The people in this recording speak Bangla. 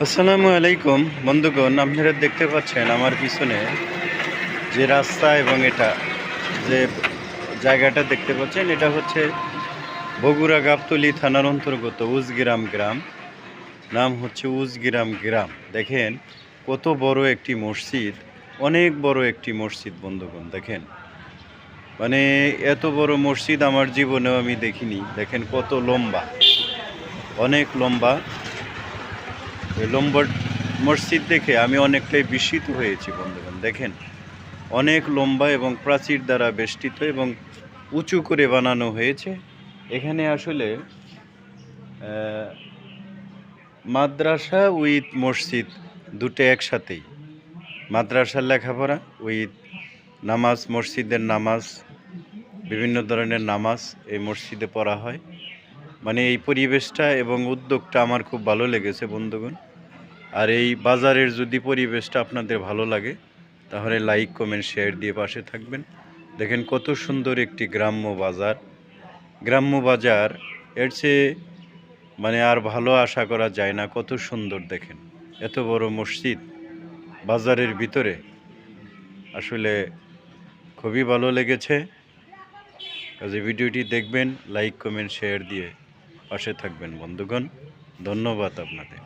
আসসালামু আলাইকুম বন্ধুগণ, আপনারা দেখতে পাচ্ছেন আমার পিছনে যে রাস্তা এবং এটা যে জায়গাটা দেখতে পাচ্ছেন, এটা হচ্ছে বগুড়া গাবতলী থানার অন্তর্গত উজগ্রাম গ্রাম। নাম হচ্ছে উজগ্রাম গ্রাম। দেখেন কত বড় একটি মসজিদ, অনেক বড় একটি মসজিদ বন্ধুগণ। দেখেন মানে এত বড় মসজিদ আমার জীবনেও আমি দেখিনি। দেখেন কত লম্বা, অনেক লম্বা। এই লম্বা মসজিদ দেখে আমি অনেকটাই বিস্মিত হয়েছি বন্ধুগণ। দেখেন অনেক লম্বা এবং প্রাচীর দ্বারা বেষ্টিত এবং উঁচু করে বানানো হয়েছে। এখানে আসলে মাদ্রাসা উইথ মসজিদ দুটো একসাথেই। মাদ্রাসার লেখাপড়া উইথ নামাজ, মসজিদের নামাজ, বিভিন্ন ধরনের নামাজ এই মসজিদে পড়া হয়। মানে এই পরিবেশটা এবং উদ্যোগটা আমার খুব ভালো লেগেছে বন্ধুগণ। আর এই বাজারের যদি পরিবেশটা আপনাদের ভালো লাগে তাহলে লাইক, কমেন্ট, শেয়ার দিয়ে পাশে থাকবেন। দেখেন কত সুন্দর একটি গ্রাম্য বাজার। গ্রাম্য বাজার এর চেয়ে মানে আর ভালো আশা করা যায় না। কত সুন্দর দেখেন, এত বড় মসজিদ বাজারের ভিতরে। আসলে খুবই ভালো লেগেছে। কাজে ভিডিওটি দেখবেন, লাইক, কমেন্ট, শেয়ার দিয়ে পাশে থাকবেন বন্ধুগণ। ধন্যবাদ আপনাদের।